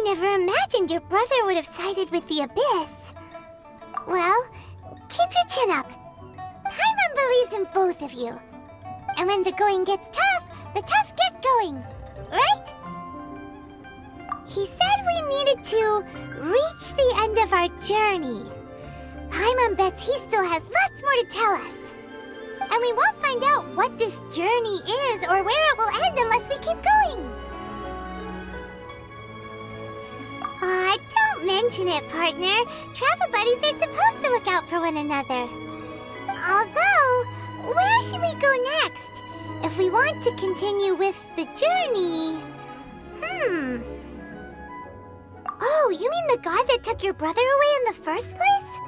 Never imagined your brother would have sided with the Abyss. Well, keep your chin up. Paimon believes in both of you. And when the going gets tough, the tough get going, right? He said we needed to reach the end of our journey. Paimon bets he still has lots more to tell us. And we won't find out what this journey is or where it will end unless we keep going. Aw, don't mention it, partner. Travel buddies are supposed to look out for one another. Although, where should we go next? If we want to continue with the journey... Oh, you mean the god that took your brother away in the first place?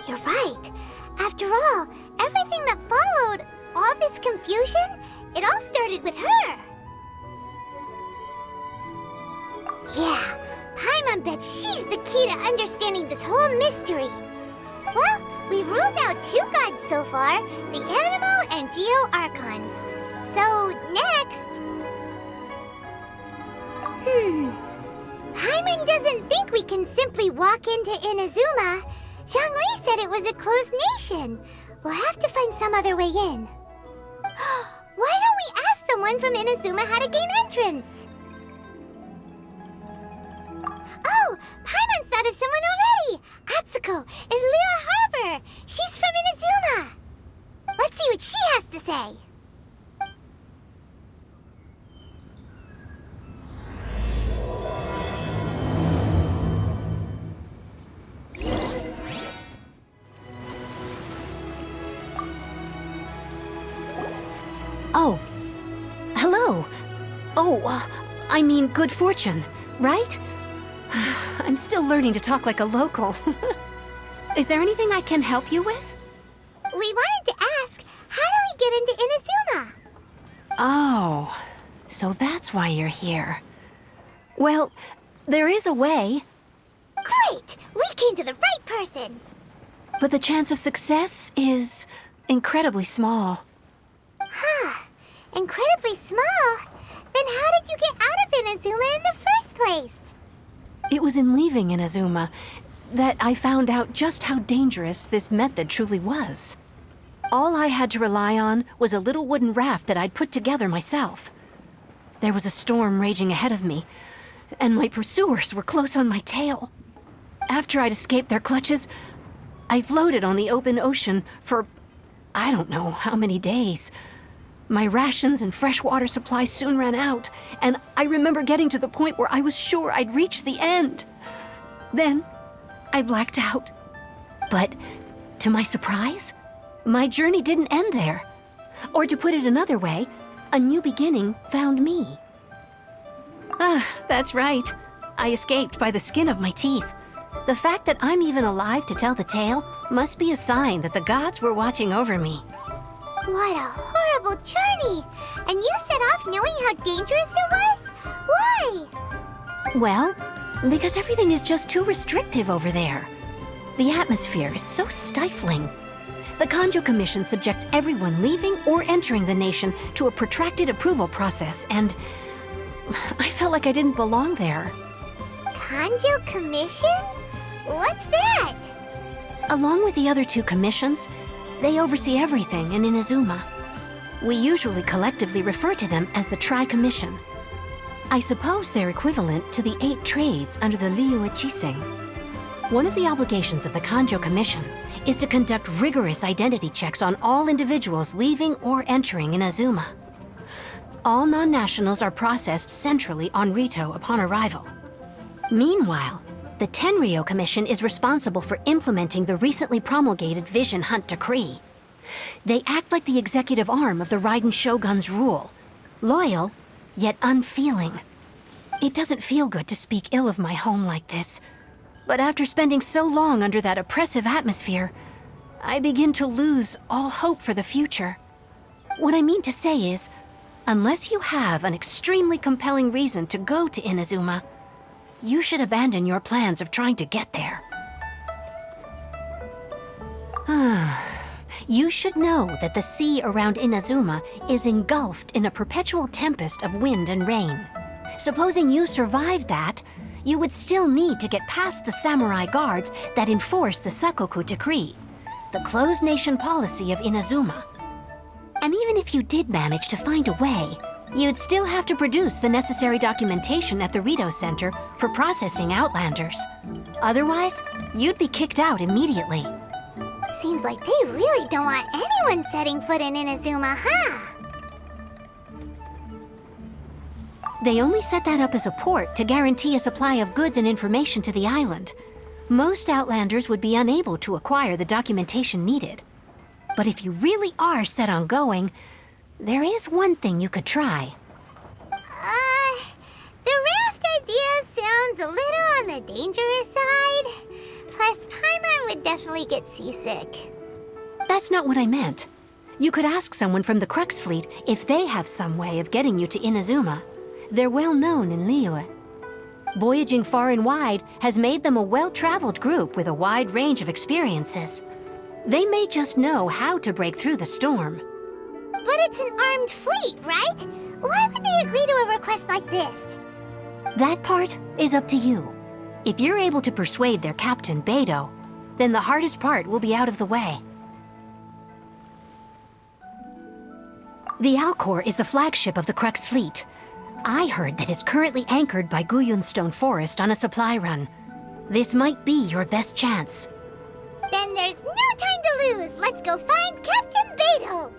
You're right. After all, everything that followed, all this confusion, it all started with her. Yeah, Paimon bets she's the key to understanding this whole mystery. Well, we've ruled out two gods so far, the Animo and Geo Archons. So, next... Paimon doesn't think we can simply walk into Inazuma. Zhongli said it was a closed nation. We'll have to find some other way in. Why don't we ask someone from Inazuma how to gain entrance? Oh, Paimon's thought of someone already! Atsuko in Liyue Harbor! She's from Inazuma! Let's see what she has to say! Oh. Hello. Oh, I mean good fortune, right? I'm still learning to talk like a local. Is there anything I can help you with? We wanted to ask, how do we get into Inazuma? Oh, so that's why you're here. Well, there is a way. Great! We came to the right person! But the chance of success is incredibly small. Huh. Incredibly small? Then how did you get out of Inazuma in the first place? It was in leaving Inazuma that I found out just how dangerous this method truly was. All I had to rely on was a little wooden raft that I'd put together myself. There was a storm raging ahead of me, and my pursuers were close on my tail. After I'd escaped their clutches, I floated on the open ocean for I don't know how many days. My rations and fresh water supply soon ran out, and I remember getting to the point where I was sure I'd reach the end. Then, I blacked out. But, to my surprise, my journey didn't end there. Or to put it another way, a new beginning found me. That's right. I escaped by the skin of my teeth. The fact that I'm even alive to tell the tale must be a sign that the gods were watching over me. What a horrible journey! And you set off knowing how dangerous it was? Why? Well, because everything is just too restrictive over there. The atmosphere is so stifling. The Kanjo Commission subjects everyone leaving or entering the nation to a protracted approval process, and I felt like I didn't belong there. Kanjo Commission? What's that? Along with the other two commissions, they oversee everything in Inazuma. We usually collectively refer to them as the Tri-Commission. I suppose they're equivalent to the 8 trades under the Liyue Chising. One of the obligations of the Kanjo Commission is to conduct rigorous identity checks on all individuals leaving or entering Inazuma. All non-nationals are processed centrally on Rito upon arrival. Meanwhile, the Tenryo Commission is responsible for implementing the recently promulgated Vision Hunt Decree. They act like the executive arm of the Raiden Shogun's rule, loyal, yet unfeeling. It doesn't feel good to speak ill of my home like this, but after spending so long under that oppressive atmosphere, I begin to lose all hope for the future. What I mean to say is, unless you have an extremely compelling reason to go to Inazuma, you should abandon your plans of trying to get there. You should know that the sea around Inazuma is engulfed in a perpetual tempest of wind and rain. Supposing you survived that, you would still need to get past the samurai guards that enforce the Sakoku Decree, the closed nation policy of Inazuma. And even if you did manage to find a way, you'd still have to produce the necessary documentation at the Rito Center for processing Outlanders. Otherwise, you'd be kicked out immediately. Seems like they really don't want anyone setting foot in Inazuma, huh? They only set that up as a port to guarantee a supply of goods and information to the island. Most Outlanders would be unable to acquire the documentation needed. But if you really are set on going, there is one thing you could try. The raft idea sounds a little on the dangerous side. Plus, Paimon would definitely get seasick. That's not what I meant. You could ask someone from the Crux Fleet if they have some way of getting you to Inazuma. They're well known in Liyue. Voyaging far and wide has made them a well-traveled group with a wide range of experiences. They may just know how to break through the storm. But it's an armed fleet, right? Why would they agree to a request like this? That part is up to you. If you're able to persuade their captain, Beidou, then the hardest part will be out of the way. The Alcor is the flagship of the Crux Fleet. I heard that it's currently anchored by Guyunstone Forest on a supply run. This might be your best chance. Then there's no time to lose. Let's go find Captain Beidou.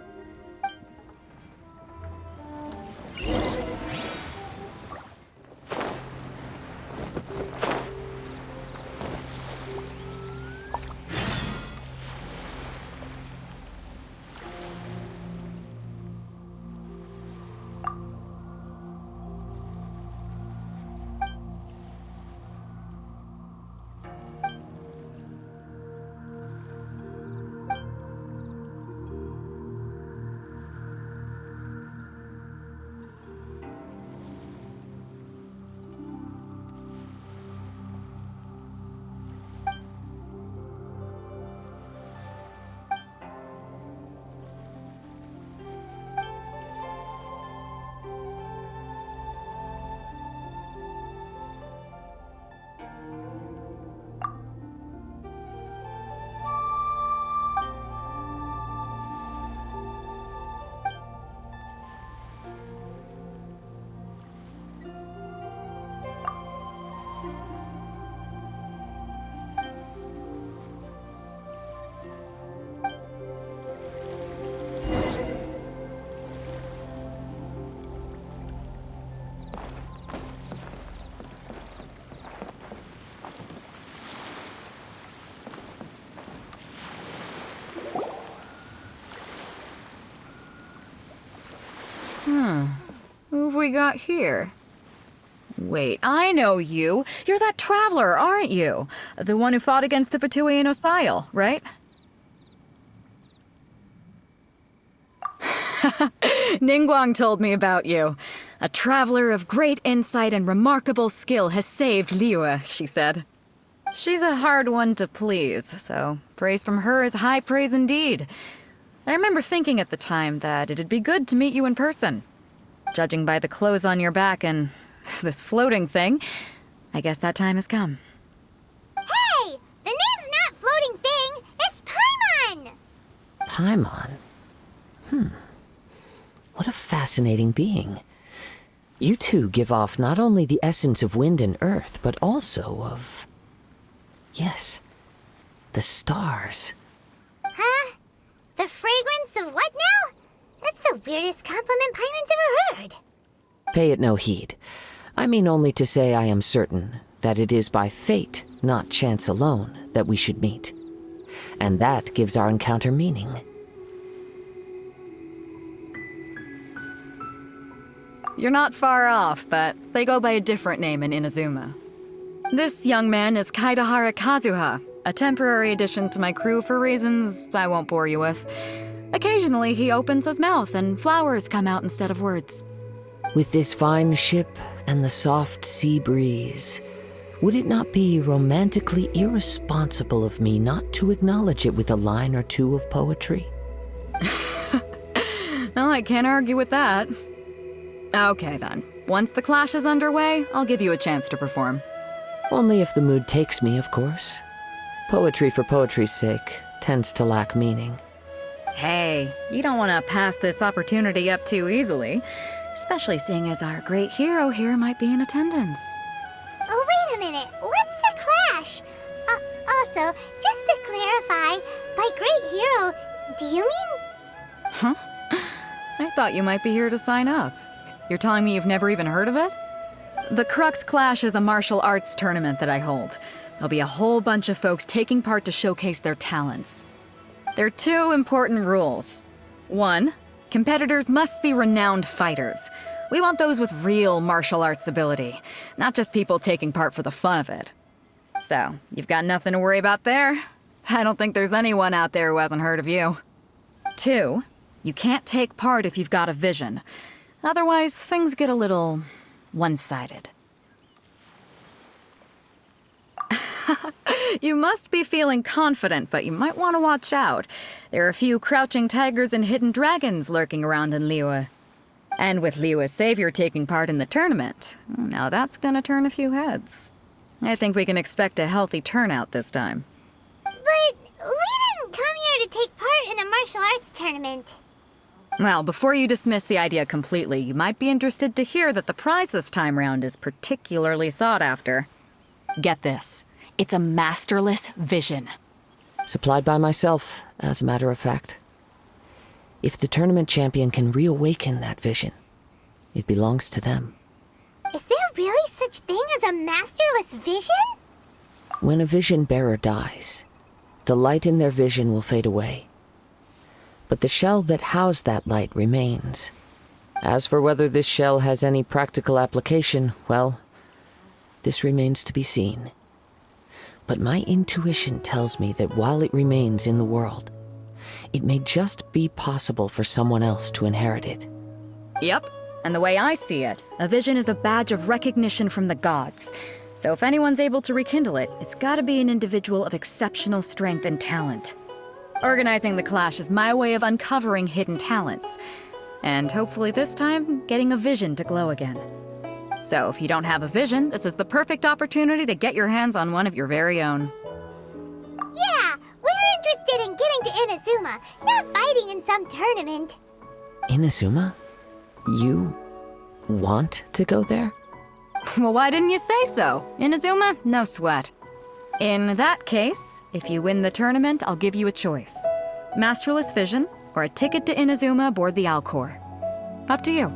Who have we got here? Wait, I know you. You're that traveler, aren't you? The one who fought against the Fatui and Osile, right? Ningguang told me about you. A traveler of great insight and remarkable skill has saved Liyue, she said. She's a hard one to please, so praise from her is high praise indeed. I remember thinking at the time that it'd be good to meet you in person. Judging by the clothes on your back and this floating thing, I guess that time has come. Hey! The name's not Floating Thing, it's Paimon! Paimon? What a fascinating being. You two give off not only the essence of wind and earth, but also of... yes, the stars. Huh? The fragrance of what now? That's the weirdest compliment Paimon's ever heard. Pay it no heed. I mean only to say I am certain that it is by fate, not chance alone, that we should meet. And that gives our encounter meaning. You're not far off, but they go by a different name in Inazuma. This young man is Kaidahara Kazuha, a temporary addition to my crew for reasons I won't bore you with. Occasionally, he opens his mouth and flowers come out instead of words. With this fine ship and the soft sea breeze, would it not be romantically irresponsible of me not to acknowledge it with a line or two of poetry? No, I can't argue with that. Okay then. Once the clash is underway, I'll give you a chance to perform. Only if the mood takes me, of course. Poetry for poetry's sake tends to lack meaning. Hey, you don't want to pass this opportunity up too easily, especially seeing as our great hero here might be in attendance. Oh, wait a minute. What's the clash? Also, just to clarify, by great hero, do you mean... Huh? I thought you might be here to sign up. You're telling me you've never even heard of it? The Crux Clash is a martial arts tournament that I hold. There'll be a whole bunch of folks taking part to showcase their talents. There are 2 important rules. 1, competitors must be renowned fighters. We want those with real martial arts ability, not just people taking part for the fun of it. So, you've got nothing to worry about there. I don't think there's anyone out there who hasn't heard of you. 2, you can't take part if you've got a vision. Otherwise, things get a little one-sided. You must be feeling confident, but you might want to watch out. There are a few crouching tigers and hidden dragons lurking around in Liyue. And with Liyue's savior taking part in the tournament, now that's gonna turn a few heads. I think we can expect a healthy turnout this time. But we didn't come here to take part in a martial arts tournament. Well, before you dismiss the idea completely, you might be interested to hear that the prize this time round is particularly sought after. Get this. It's a masterless vision. Supplied by myself, as a matter of fact. If the tournament champion can reawaken that vision, it belongs to them. Is there really such thing as a masterless vision? When a vision bearer dies, the light in their vision will fade away. But the shell that housed that light remains. As for whether this shell has any practical application, well, this remains to be seen. But my intuition tells me that while it remains in the world, it may just be possible for someone else to inherit it. Yep. And the way I see it, a vision is a badge of recognition from the gods. So if anyone's able to rekindle it, it's gotta be an individual of exceptional strength and talent. Organizing the clash is my way of uncovering hidden talents. And hopefully this time, getting a vision to glow again. So if you don't have a vision, this is the perfect opportunity to get your hands on one of your very own. Yeah, we're interested in getting to Inazuma, not fighting in some tournament. Inazuma? You want to go there? Well, why didn't you say so? Inazuma? No sweat. In that case, if you win the tournament, I'll give you a choice. Masterless Vision, or a ticket to Inazuma aboard the Alcor. Up to you.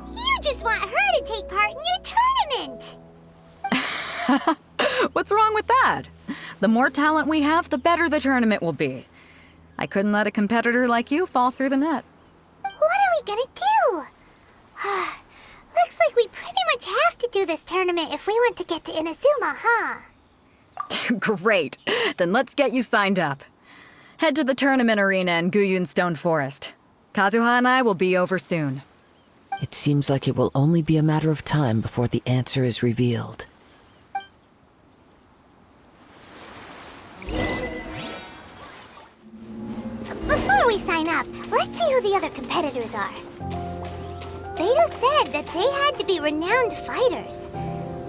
You just want her to take part in your tournament! What's wrong with that? The more talent we have, the better the tournament will be. I couldn't let a competitor like you fall through the net. What are we gonna do? Looks like we pretty much have to do this tournament if we want to get to Inazuma, huh? Great. Then let's get you signed up. Head to the tournament arena in Guyun Stone Forest. Kazuha and I will be over soon. It seems like it will only be a matter of time before the answer is revealed. Before we sign up, let's see who the other competitors are. Beto said that they had to be renowned fighters.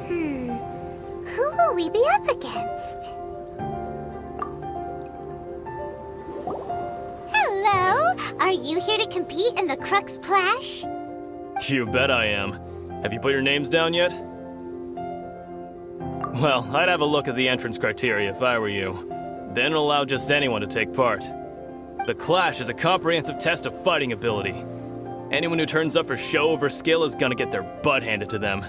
Who will we be up against? Hello! Are you here to compete in the Crux Clash? You bet I am. Have you put your names down yet? Well, I'd have a look at the entrance criteria if I were you. Then allow just anyone to take part. The Clash is a comprehensive test of fighting ability. Anyone who turns up for show over skill is gonna get their butt handed to them.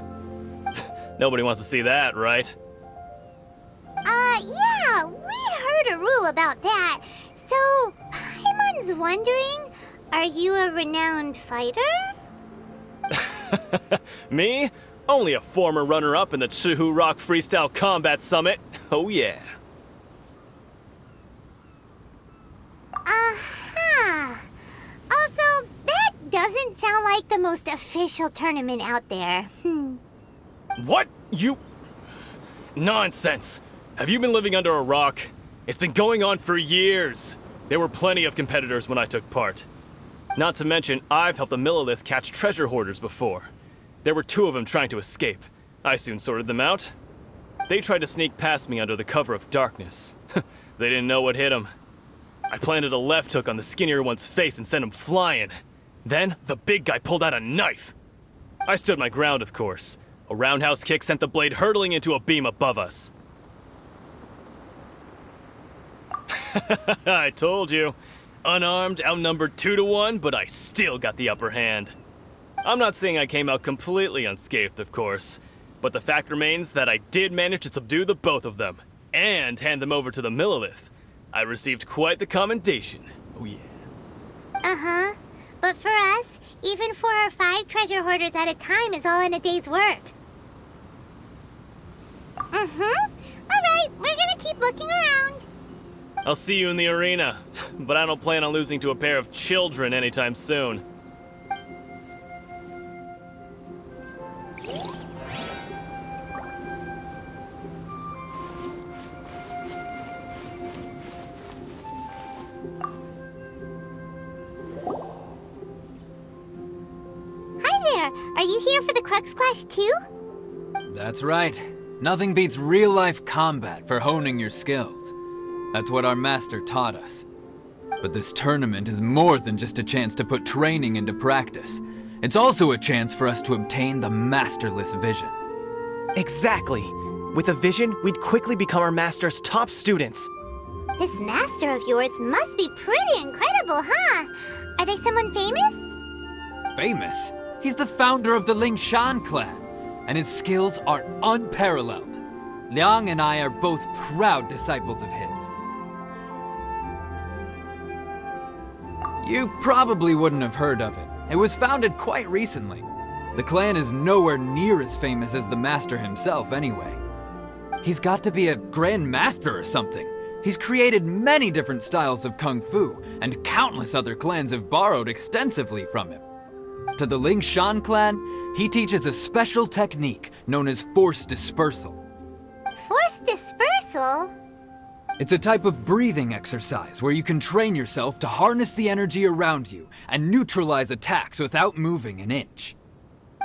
Nobody wants to see that, right? Yeah, we heard a rule about that. So, Paimon's wondering, Are you a renowned fighter? Me? Only a former runner-up in the Chihu Rock Freestyle Combat Summit. Oh yeah. Aha! Also, that doesn't sound like the most official tournament out there. What? You... Nonsense. Have you been living under a rock? It's been going on for years. There were plenty of competitors when I took part. Not to mention, I've helped the Millilith catch treasure hoarders before. There were 2 of them trying to escape. I soon sorted them out. They tried to sneak past me under the cover of darkness. They didn't know what hit them. I planted a left hook on the skinnier one's face and sent him flying. Then, the big guy pulled out a knife. I stood my ground, of course. A roundhouse kick sent the blade hurtling into a beam above us. I told you. Unarmed, outnumbered 2 to 1, but I still got the upper hand. I'm not saying I came out completely unscathed, of course, but the fact remains that I did manage to subdue the both of them, and hand them over to the Millilith. I received quite the commendation. Oh yeah. Uh-huh. But for us, even 4 or 5 treasure hoarders at a time is all in a day's work. Alright, we're gonna keep looking around. I'll see you in the arena, but I don't plan on losing to a pair of children anytime soon. Hi there, are you here for the Crux Clash too? That's right. Nothing beats real-life combat for honing your skills. That's what our master taught us. But this tournament is more than just a chance to put training into practice. It's also a chance for us to obtain the masterless vision. Exactly. With a vision, we'd quickly become our master's top students. This master of yours must be pretty incredible, huh? Are they someone famous? Famous? He's the founder of the Lingshan clan, and his skills are unparalleled. Liang and I are both proud disciples of his. You probably wouldn't have heard of it. It was founded quite recently. The clan is nowhere near as famous as the master himself anyway. He's got to be a grand master or something. He's created many different styles of kung fu, and countless other clans have borrowed extensively from him. To the Lingshan clan, he teaches a special technique known as force dispersal. Force dispersal? It's a type of breathing exercise where you can train yourself to harness the energy around you and neutralize attacks without moving an inch.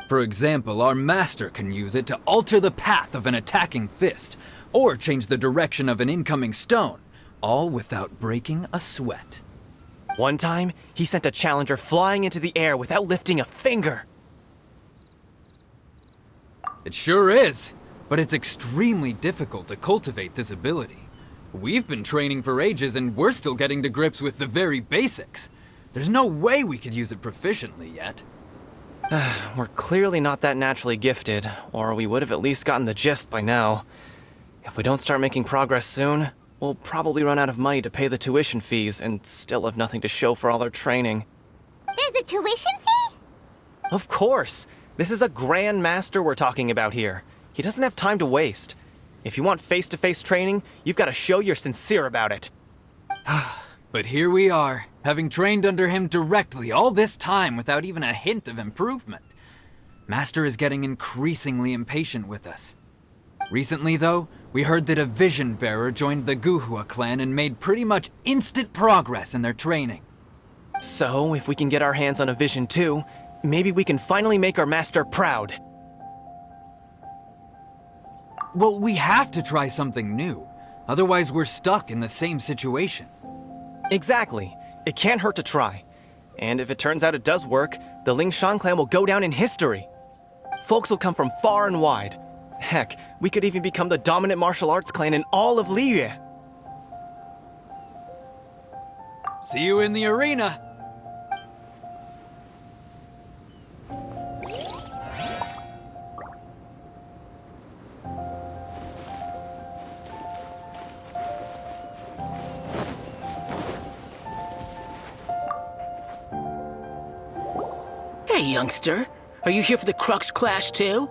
For example, our master can use it to alter the path of an attacking fist, or change the direction of an incoming stone, all without breaking a sweat. One time, he sent a challenger flying into the air without lifting a finger. It sure is, but it's extremely difficult to cultivate this ability. We've been training for ages and we're still getting to grips with the very basics. There's no way we could use it proficiently yet. We're clearly not that naturally gifted, or we would have at least gotten the gist by now. If we don't start making progress soon, we'll probably run out of money to pay the tuition fees and still have nothing to show for all our training. There's a tuition fee? Of course! This is a Grand Master we're talking about here. He doesn't have time to waste. If you want face-to-face training, you've got to show you're sincere about it. But here we are, having trained under him directly all this time without even a hint of improvement. Master is getting increasingly impatient with us. Recently, though, we heard that a vision bearer joined the Guhua clan and made pretty much instant progress in their training. So, if we can get our hands on a vision too, maybe we can finally make our master proud. Well, we have to try something new. Otherwise, we're stuck in the same situation. Exactly. It can't hurt to try. And if it turns out it does work, the Lingshan clan will go down in history. Folks will come from far and wide. Heck, we could even become the dominant martial arts clan in all of Liyue. See you in the arena! youngster. Are you here for the Crux Clash too?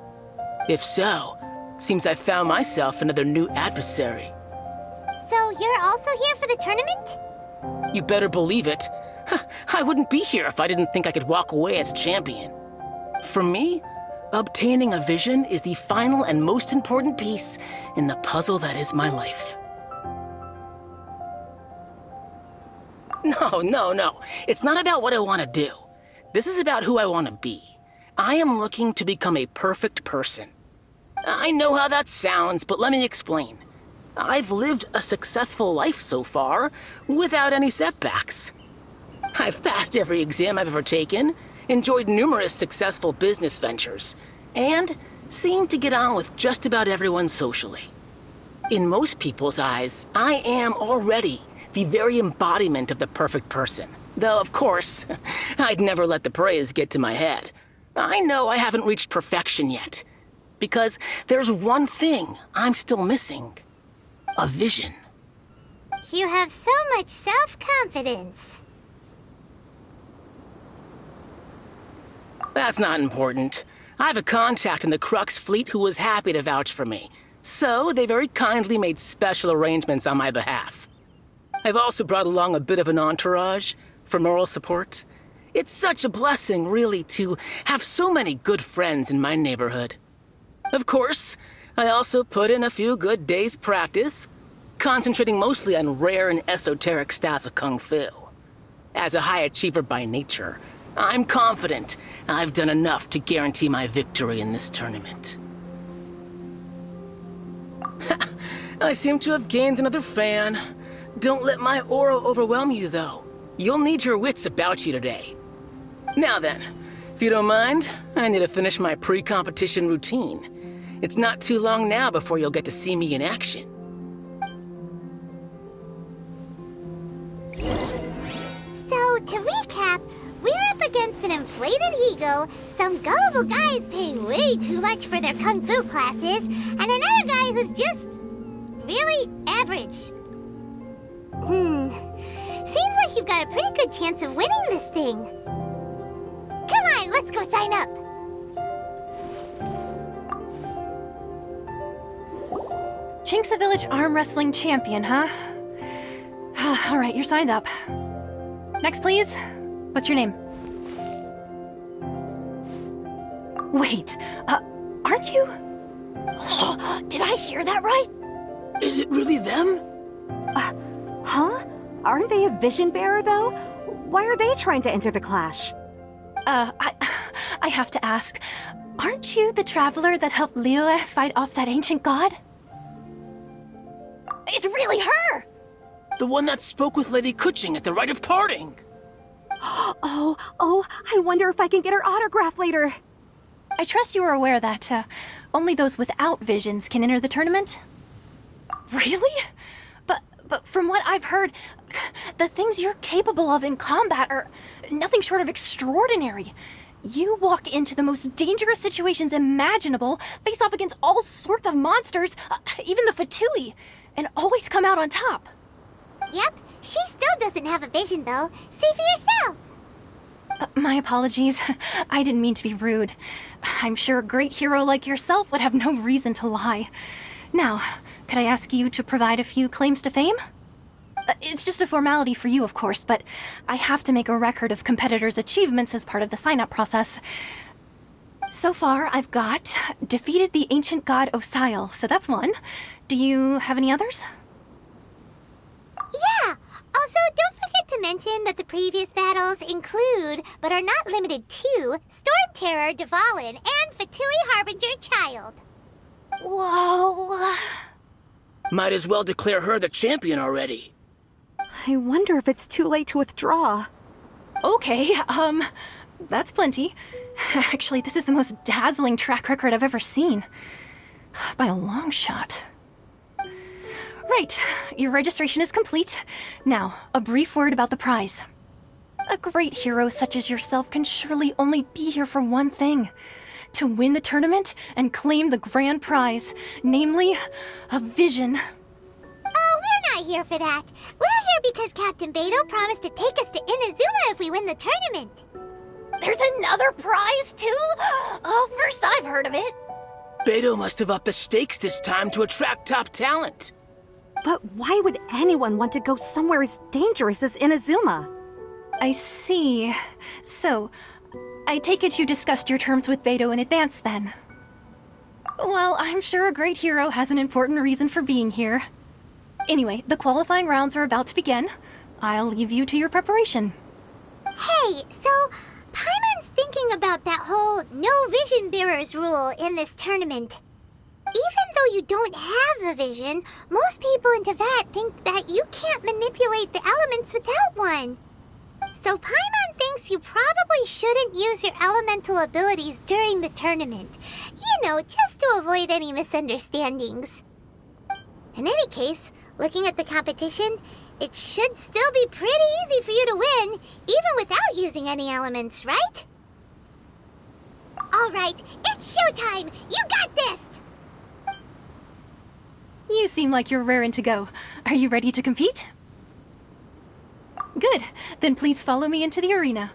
If so, seems I found myself another new adversary. So you're also here for the tournament? You better believe it. I wouldn't be here if I didn't think I could walk away as a champion. For me, obtaining a vision is the final and most important piece in the puzzle that is my life. No. It's not about what I want to do. This is about who I want to be. I am looking to become a perfect person. I know how that sounds, but let me explain. I've lived a successful life so far, without any setbacks. I've passed every exam I've ever taken, enjoyed numerous successful business ventures, and seem to get on with just about everyone socially. In most people's eyes, I am already the very embodiment of the perfect person. Though, of course, I'd never let the praise get to my head. I know I haven't reached perfection yet, because there's one thing I'm still missing. A vision. You have so much self-confidence. That's not important. I have a contact in the Crux fleet who was happy to vouch for me, so they very kindly made special arrangements on my behalf. I've also brought along a bit of an entourage for moral support. It's such a blessing, really, to have so many good friends in my neighborhood. Of course, I also put in a few good days' practice, concentrating mostly on rare and esoteric styles of Kung Fu. As a high achiever by nature, I'm confident I've done enough to guarantee my victory in this tournament. I seem to have gained another fan. Don't let my aura overwhelm you, though. You'll need your wits about you today. Now then, if you don't mind, I need to finish my pre-competition routine. It's not too long now before you'll get to see me in action. So, to recap, we're up against an inflated ego, some gullible guys paying way too much for their kung fu classes, and another guy who's just really average. Seems like you've got a pretty good chance of winning this thing. Come on, let's go sign up. Chink's a village arm wrestling champion, huh? All right, you're signed up. Next, please. What's your name? Wait, aren't you? Did I hear that right? Is it really them? Huh? Aren't they a vision bearer, though? Why are they trying to enter the clash? I have to ask, aren't you the traveler that helped Liyue fight off that ancient god? It's really her! The one that spoke with Lady Kuching at the rite of parting. Oh, I wonder if I can get her autograph later. I trust you are aware that only those without visions can enter the tournament? Really? But from what I've heard, the things you're capable of in combat are nothing short of extraordinary. You walk into the most dangerous situations imaginable, face off against all sorts of monsters, even the Fatui, and always come out on top. Yep, she still doesn't have a vision, though. See for yourself. My apologies. I didn't mean to be rude. I'm sure a great hero like yourself would have no reason to lie. Now, could I ask you to provide a few claims to fame? It's just a formality for you, of course, but I have to make a record of competitors' achievements as part of the sign-up process. So far, I've got defeated the ancient god Osial, so that's one. Do you have any others? Yeah! Also, don't forget to mention that the previous battles include, but are not limited to, Storm Terror, Dvalin, and Fatui Harbinger Child. Whoa... Might as well declare her the champion already. I wonder if it's too late to withdraw. Okay, that's plenty. Actually, this is the most dazzling track record I've ever seen. By a long shot. Right, your registration is complete. Now, a brief word about the prize. A great hero such as yourself can surely only be here for one thing. To win the tournament and claim the grand prize, namely, a vision. Oh, we're not here for that. We're here because Captain Beidou promised to take us to Inazuma if we win the tournament. There's another prize, too? Oh, first I've heard of it. Beto must have upped the stakes this time to attract top talent. But why would anyone want to go somewhere as dangerous as Inazuma? I see. So, I take it you discussed your terms with Beto in advance, then? Well, I'm sure a great hero has an important reason for being here. Anyway, the qualifying rounds are about to begin. I'll leave you to your preparation. Hey, so Paimon's thinking about that whole no vision bearers rule in this tournament. Even though you don't have a vision, most people in Teyvat think that you can't manipulate the elements without one. So Paimon thinks you probably shouldn't use your elemental abilities during the tournament. You know, just to avoid any misunderstandings. In any case, looking at the competition, it should still be pretty easy for you to win, even without using any elements, right? Alright, it's showtime! You got this! You seem like you're raring to go. Are you ready to compete? Good. Then please follow me into the arena.